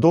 2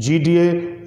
GDA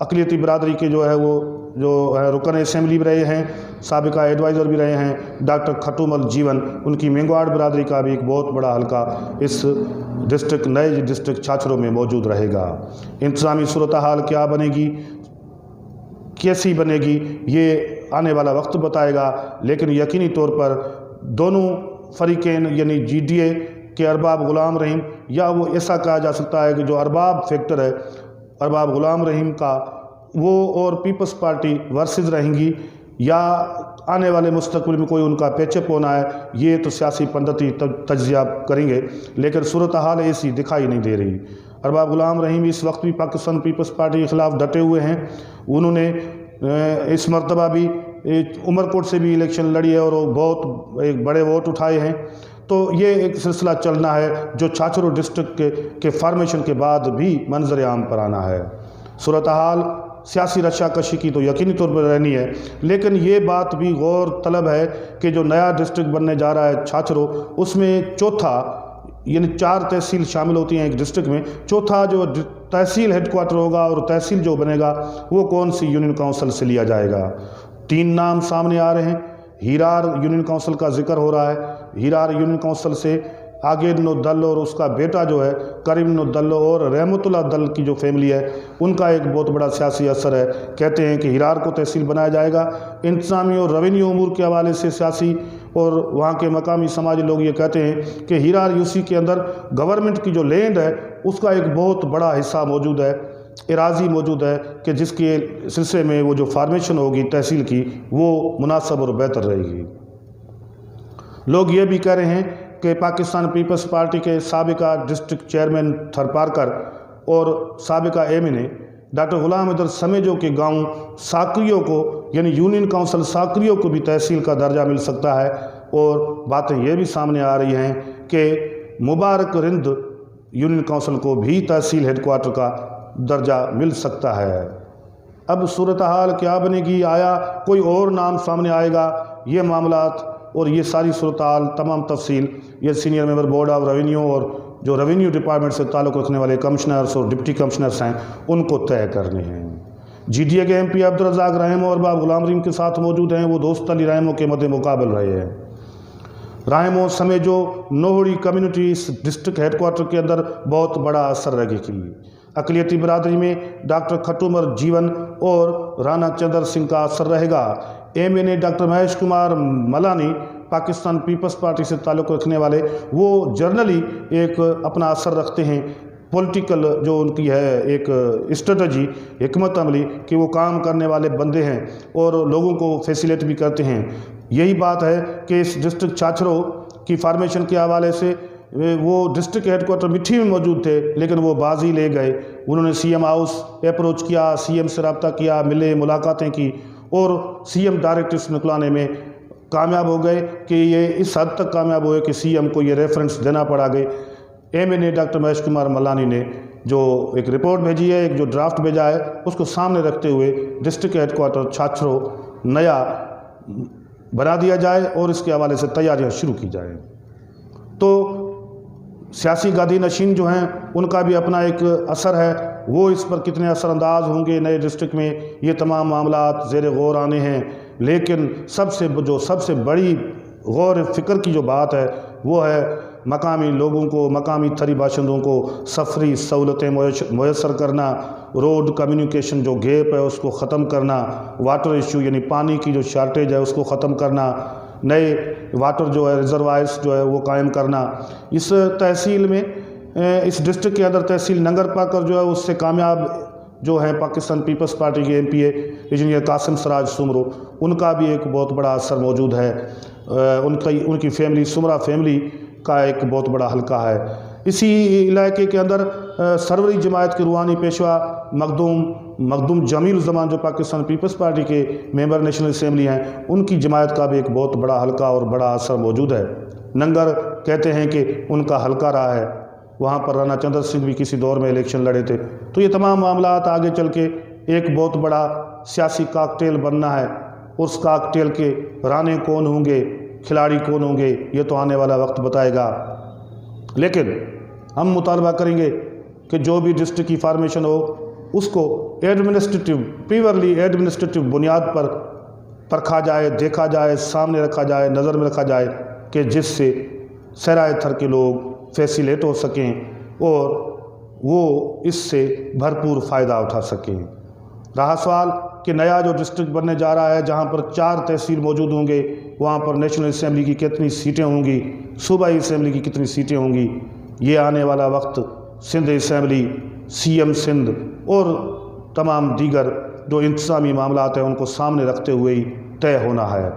اقلیتی برادری کے جو ہے وہ رکن اسمبلی بھی رہے ہیں، سابقہ ایڈوائزر بھی رہے ہیں ڈاکٹر کھٹومل جیون، ان کی مینگواڑ برادری کا بھی ایک بہت بڑا حلقہ اس نئے ڈسٹرکٹ چھاچھروں میں موجود رہے گا۔ انتظامی صورتحال کیا بنے گی، کیسی بنے گی، یہ آنے والا وقت بتائے گا، لیکن یقینی طور پر دونوں فریقین یعنی جی ڈی اے کے ارباب غلام رحیم، یا وہ ایسا کہا جا سکتا ہے کہ جو ارباب فیکٹر ہے ارباب غلام رحیم کا، وہ اور پیپلز پارٹی ورسز رہیں گی، یا آنے والے مستقبل میں کوئی ان کا پیچ اپ ہونا ہے، یہ تو سیاسی پنڈتی تجزیہ کریں گے، لیکن صورتحال ایسی دکھائی نہیں دے رہی۔ ارباب غلام رحیم اس وقت بھی پاکستان پیپلز پارٹی کے خلاف ڈٹے ہوئے ہیں۔ انہوں نے اس مرتبہ بھی عمر کوٹ سے بھی الیکشن لڑی ہے اور وہ بہت ایک بڑے ووٹ اٹھائے ہیں۔ تو یہ ایک سلسلہ چلنا ہے جو چھاچھروں ڈسٹرکٹ کے فارمیشن کے بعد بھی منظر عام پر آنا ہے۔ صورتحال سیاسی رشا کشی کی تو یقینی طور پر رہنی ہے، لیکن یہ بات بھی غور طلب ہے کہ جو نیا ڈسٹرکٹ بننے جا رہا ہے چھاچھروں، اس میں چوتھا یعنی 4 تحصیل شامل ہوتی ہیں ایک ڈسٹرکٹ میں، چوتھا جو تحصیل ہیڈ کوارٹر ہوگا اور تحصیل جو بنے گا وہ کون سی یونین کونسل سے لیا جائے گا۔ 3 نام سامنے آ رہے ہیں۔ ہیرار یونین کونسل کا ذکر ہو رہا ہے۔ ہیرار یونین کونسل سے آگے نو دل اور اس کا بیٹا جو ہے کریم نو دل اور رحمت اللہ دل کی جو فیملی ہے، ان کا ایک بہت بڑا سیاسی اثر ہے۔ کہتے ہیں کہ ہیرار کو تحصیل بنایا جائے گا۔ انتظامی اور ریونیو امور کے حوالے سے سیاسی اور وہاں کے مقامی سماجی لوگ یہ کہتے ہیں کہ ہیرار یوسی کے اندر گورنمنٹ کی جو لینڈ ہے اس کا ایک بہت بڑا حصہ موجود ہے، اراضی موجود ہے، کہ جس کے سلسلے میں وہ جو فارمیشن ہوگی تحصیل کی وہ مناسب اور بہتر رہے گی۔ لوگ یہ بھی کہہ رہے ہیں کہ پاکستان پیپلز پارٹی کے سابقہ ڈسٹرکٹ چیئرمین تھرپارکر اور سابقہ M N A doctor Ghulam Haider Samejo کے گاؤں ساکریوں کو یعنی یونین کونسل ساکریوں کو بھی تحصیل کا درجہ مل سکتا ہے، اور باتیں یہ بھی سامنے آ رہی ہیں کہ مبارک رند یونین کونسل کو بھی تحصیل ہیڈ کوارٹر کا درجہ مل سکتا ہے۔ اب صورتحال کیا بنے گی، آیا کوئی اور نام سامنے آئے گا؟ یہ معاملات اور یہ ساری صورتحال تمام تفصیل یہ senior member board of revenue اور جو ریونیو ڈپارٹمنٹ سے تعلق رکھنے والے کمشنرز اور ڈپٹی کمشنرز ہیں ان کو طے کرنے ہیں۔ جی ڈی اے کے ایم پی عبدالرزاق رحمو اور ارباب غلام رحیم کے ساتھ موجود ہیں، وہ دوست علی رحمو کے مد مقابل رہے ہیں۔ رحمو سمیجو نوہڑی کمیونٹی اس ڈسٹرکٹ ہیڈ کوارٹر کے اندر بہت بڑا اثر رکھے گی۔ اقلیتی برادری میں ڈاکٹر کھٹومل جیون اور رانا چندر سنگھ کا اثر رہے گا۔ M N A doctor Mahesh Kumar Malani Pakistan Peoples Party سے تعلق رکھنے والے، وہ جرنلی ایک اپنا اثر رکھتے ہیں، پولیٹیکل جو ان کی ہے ایک اسٹریٹجی حکمت عملی کہ وہ کام کرنے والے بندے ہیں اور لوگوں کو فیسیلیٹ بھی کرتے ہیں۔ یہی بات ہے کہ اس ڈسٹرکٹ چھاچھروں کی فارمیشن کے حوالے سے وہ ڈسٹرکٹ ہیڈ کوارٹر مٹھی میں موجود تھے، لیکن وہ بازی لے گئے۔ انہوں نے سی ایم ہاؤس اپروچ کیا، سی ایم سے رابطہ کیا، ملے، ملاقاتیں کی اور سی ایم ڈائریکٹرس نکلانے میں کامیاب ہو گئے کہ یہ اس حد تک کامیاب ہوئے کہ سی ایم کو یہ ریفرنس دینا پڑا گئے۔ M N A doctor Mahesh Kumar ملانی نے جو ایک رپورٹ بھیجی ہے، ایک جو ڈرافٹ بھیجا ہے، اس کو سامنے رکھتے ہوئے ڈسٹرکٹ ہیڈ کوارٹر چھاچھروں نیا بنا دیا جائے اور اس کے حوالے سے تیاریاں شروع کی جائیں۔ تو سیاسی گادی نشین جو ہیں ان کا بھی اپنا ایک اثر ہے، وہ اس پر کتنے اثر انداز ہوں گے نئے ڈسٹرکٹ میں، یہ تمام معاملات زیر غور آنے ہیں۔ لیکن سب سے بڑی غور فکر کی جو بات ہے وہ ہے مقامی لوگوں کو، مقامی تھری باشندوں کو سفری سہولتیں میسر کرنا، روڈ کمیونیکیشن جو گیپ ہے اس کو ختم کرنا، واٹر ایشو یعنی پانی کی جو شارٹیج ہے اس کو ختم کرنا، نئے واٹر جو ہے ریزروائرز جو ہے وہ قائم کرنا۔ اس تحصیل میں اس ڈسٹرکٹ کے اندر تحصیل ننگر پاکر جو ہے اس سے کامیاب جو ہیں پاکستان پیپلز پارٹی کے ایم پی اے انجینئر قاسم سراج سمرو، ان کا بھی ایک بہت بڑا اثر موجود ہے۔ ان کی فیملی سمرا فیملی کا ایک بہت بڑا حلقہ ہے۔ اسی علاقے کے اندر سروری جماعت کے روحانی پیشوا مخدوم جمیل الزمان جو پاکستان پیپلز پارٹی کے ممبر نیشنل اسمبلی ہیں، ان کی جماعت کا بھی ایک بہت بڑا حلقہ اور بڑا اثر موجود ہے۔ ننگر کہتے ہیں کہ ان کا حلقہ رہا ہے، وہاں پر رانا چندر سنگھ بھی کسی دور میں الیکشن لڑے تھے۔ تو یہ تمام معاملات آگے چل کے ایک بہت بڑا سیاسی کاکٹیل بننا ہے۔ اس کاکٹیل کے رانے کون ہوں گے، کھلاڑی کون ہوں گے، یہ تو آنے والا وقت بتائے گا۔ لیکن ہم مطالبہ کریں گے کہ جو بھی ڈسٹرکٹ کی فارمیشن ہو اس کو پیورلی ایڈمنسٹریٹو بنیاد پر پرکھا جائے، دیکھا جائے، سامنے رکھا جائے، نظر میں رکھا جائے کہ جس سے صحرائے تھر کے لوگ فیسیلیٹ ہو سکیں اور وہ اس سے بھرپور فائدہ اٹھا سکیں۔ رہا سوال کہ نیا جو ڈسٹرکٹ بننے جا رہا ہے، جہاں پر 4 تحصیل موجود ہوں گے، وہاں پر نیشنل اسمبلی کی کتنی سیٹیں ہوں گی، صوبائی اسمبلی کی کتنی سیٹیں ہوں گی، یہ آنے والا وقت Sindh Assembly, C M Sindh اور تمام دیگر جو انتظامی معاملات ہیں ان کو سامنے رکھتے ہوئے ہی طے ہونا ہے۔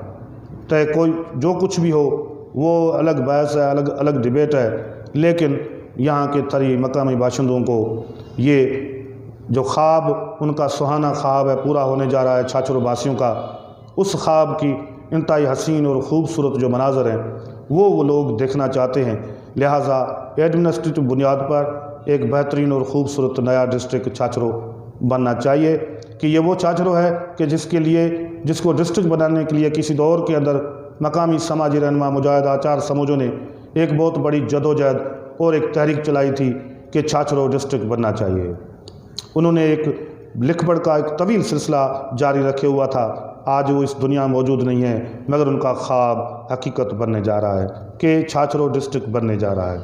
کوئی جو کچھ بھی ہو وہ الگ بحث ہے، الگ ڈیبیٹ ہے، لیکن یہاں کے تھری مقامی باشندوں کو یہ جو خواب ان کا سہانا خواب ہے پورا ہونے جا رہا ہے، چھاچھروں باسیوں کا، اس خواب کی انتہائی حسین اور خوبصورت جو مناظر ہیں وہ لوگ دیکھنا چاہتے ہیں۔ لہٰذا ایڈمنسٹریٹو بنیاد پر ایک بہترین اور خوبصورت نیا ڈسٹرکٹ چھاچھروں بننا چاہیے کہ یہ وہ چھاچھروں ہے کہ جس کو ڈسٹرکٹ بنانے کے لیے کسی دور کے اندر مقامی سماجی رہنما مجاہد آچار سموجوں نے ایک بہت بڑی جدوجہد اور ایک تحریک چلائی تھی کہ چھاچھروں ڈسٹرکٹ بننا چاہیے۔ انہوں نے ایک لکھ پڑھ کا ایک طویل سلسلہ جاری رکھے ہوا تھا۔ آج وہ اس دنیا موجود نہیں ہے، مگر ان کا خواب حقیقت بننے جا رہا ہے کہ چھاچھروں ڈسٹرکٹ بننے جا رہا ہے۔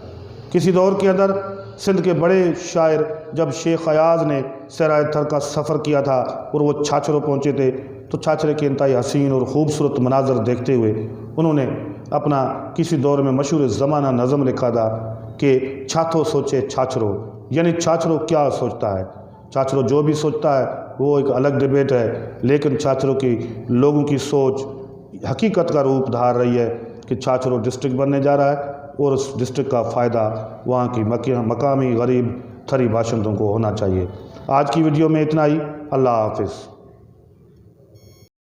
کسی دور کے اندر سندھ کے بڑے شاعر جب شیخ ایاز نے صحرائے تھر کا سفر کیا تھا اور وہ چھاچھروں پہنچے تھے تو چھاچھرے کے انتہائی حسین اور خوبصورت مناظر دیکھتے ہوئے انہوں نے اپنا کسی دور میں مشہور زمانہ نظم لکھا تھا کہ چھاتھو سوچے چھاچھروں، یعنی چھاچھروں کیا سوچتا ہے۔ چھاچھروں جو بھی سوچتا ہے وہ ایک الگ ڈیبیٹ ہے، لیکن چھاچھروں کی لوگوں کی سوچ حقیقت کا روپ دھار رہی ہے کہ چھاچھروں ڈسٹرکٹ بننے جا رہا ہے اور اس ڈسٹرکٹ کا فائدہ وہاں کی مقامی غریب تھری باشندوں کو ہونا چاہیے۔ آج کی ویڈیو میں اتنا ہی۔ اللہ حافظ۔